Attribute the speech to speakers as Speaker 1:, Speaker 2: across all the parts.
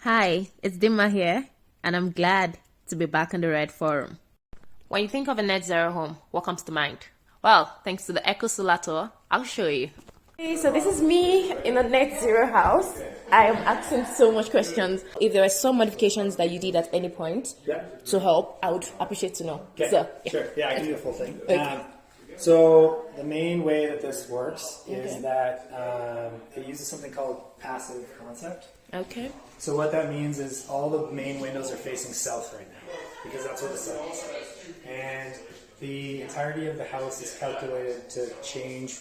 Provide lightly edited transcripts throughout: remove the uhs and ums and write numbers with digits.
Speaker 1: Hi, it's Dimma here, and I'm glad to be back on the Red Forum. When you think of a net zero home, what comes to mind? Well, thanks to the Eco Solar Tour, I'll show you. Okay, so this is me in a net zero house. I am asking so much questions. If there are some modifications that you did at any point to help, I would appreciate to know.
Speaker 2: Okay.
Speaker 1: So,
Speaker 2: Sure. Yeah, I can do the full thing.
Speaker 1: Okay.
Speaker 2: So the main way that this works is that it uses something called passive concept.
Speaker 1: Okay.
Speaker 2: So what that means is all the main windows are facing south right now because that's where the sun is. And the entirety of the house is calculated to change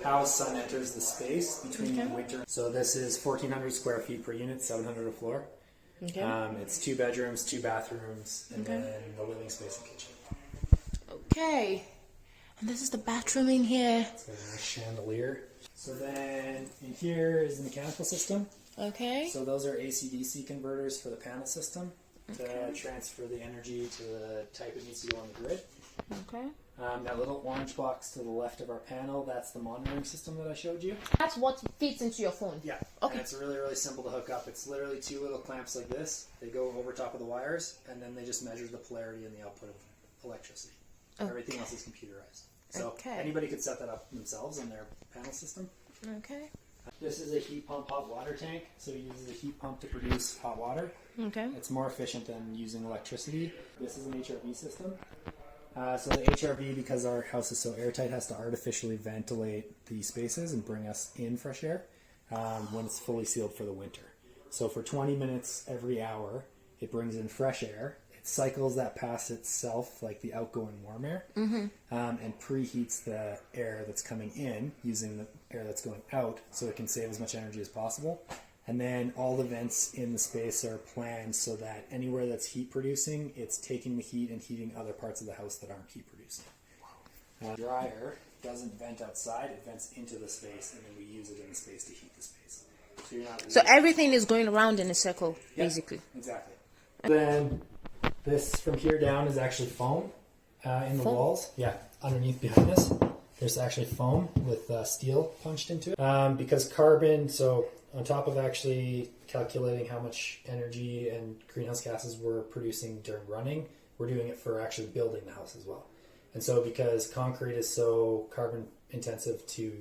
Speaker 2: how sun enters the space between winter. So this is 1,400 square feet per unit, 700 a floor.
Speaker 1: Okay.
Speaker 2: It's 2 bedrooms, 2 bathrooms, and then the living space and kitchen.
Speaker 1: Okay. And this is the bathroom in here.
Speaker 2: So there's a chandelier. So then in here is the mechanical system.
Speaker 1: Okay.
Speaker 2: So those are AC/DC converters for the panel system to transfer the energy to the type it needs to go on the grid.
Speaker 1: Okay.
Speaker 2: That little orange box to the left of our panel, that's the monitoring system that I showed you.
Speaker 1: That's what fits into your phone.
Speaker 2: Yeah.
Speaker 1: Okay.
Speaker 2: And it's really, really simple to hook up. It's literally 2 little clamps like this. They go over top of the wires, and then they just measure the polarity and the output of electricity.
Speaker 1: Okay.
Speaker 2: Everything else is computerized. So anybody could set that up themselves in their panel system.
Speaker 1: Okay.
Speaker 2: This is a heat pump hot water tank, so it uses a heat pump to produce hot water.
Speaker 1: Okay.
Speaker 2: It's more efficient than using electricity. This is an HRV system. So the HRV, because our house is so airtight, has to artificially ventilate the spaces and bring us in fresh air when it's fully sealed for the winter. So for 20 minutes every hour, it brings in fresh air. Cycles that past itself, like the outgoing warm air, and preheats the air that's coming in using the air that's going out, so it can save as much energy as possible. And then all the vents in the space are planned so that anywhere that's heat producing, it's taking the heat and heating other parts of the house that aren't heat producing. Dryer doesn't vent outside, it vents into the space, and then we use it in the space to heat the space. So you're not
Speaker 1: So everything is going around in a circle, basically.
Speaker 2: Exactly. Then this from here down is actually foam in the walls. Yeah, underneath behind us, there's actually foam with steel punched into it. Because carbon, so on top of actually calculating how much energy and greenhouse gases we're producing during running, we're doing it for actually building the house as well. And so because concrete is so carbon intensive to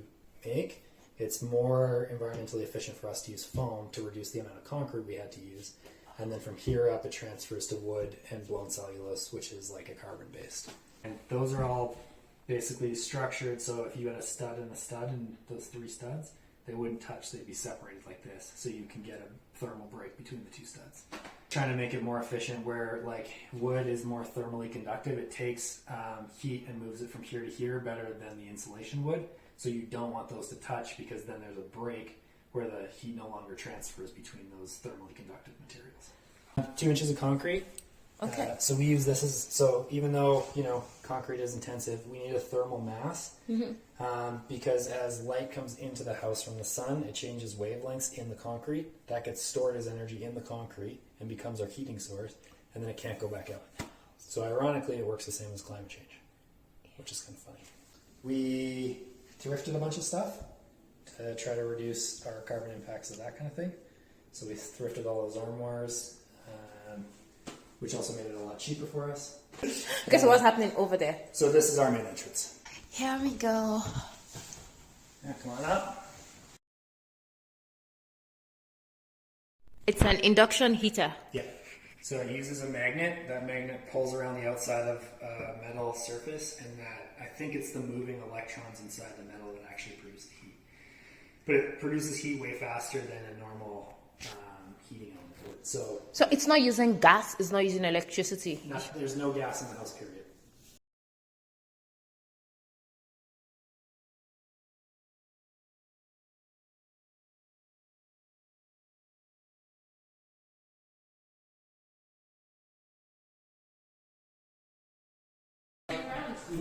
Speaker 2: make, it's more environmentally efficient for us to use foam to reduce the amount of concrete we had to use. And then from here up, it transfers to wood and blown cellulose, which is like a carbon-based. And those are all basically structured, so if you had a stud and those 3 studs, they wouldn't touch, they'd be separated like this, so you can get a thermal break between the 2 studs. Trying to make it more efficient where like wood is more thermally conductive. It takes heat and moves it from here to here better than the insulation would, so you don't want those to touch because then there's a break where the heat no longer transfers between those thermally conductive materials. 2 inches of concrete.
Speaker 1: Okay.
Speaker 2: So we use this as, so even though, concrete is intensive, we need a thermal mass because as light comes into the house from the sun, it changes wavelengths in the concrete. That gets stored as energy in the concrete and becomes our heating source, and then it can't go back out. So ironically, it works the same as climate change, which is kind of funny. We thrifted a bunch of stuff to try to reduce our carbon impacts of that kind of thing. So we thrifted all those armoires, which also made it a lot cheaper for us.
Speaker 1: Okay, so what's happening over there?
Speaker 2: So this is our main entrance.
Speaker 1: Here we go.
Speaker 2: Yeah, come on up.
Speaker 1: It's an induction heater.
Speaker 2: Yeah. So it uses a magnet. That magnet pulls around the outside of a metal surface, and that, I think it's the moving electrons inside the metal that actually produce the heat. But it produces heat way faster than a normal heating element would. So
Speaker 1: it's not using gas, it's not using electricity.
Speaker 2: there's no gas in the house, period.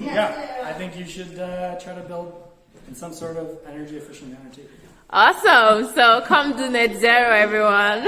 Speaker 2: Yeah, I think you should try to build in some sort of energy efficient manner too.
Speaker 1: Awesome. So come do net zero, everyone.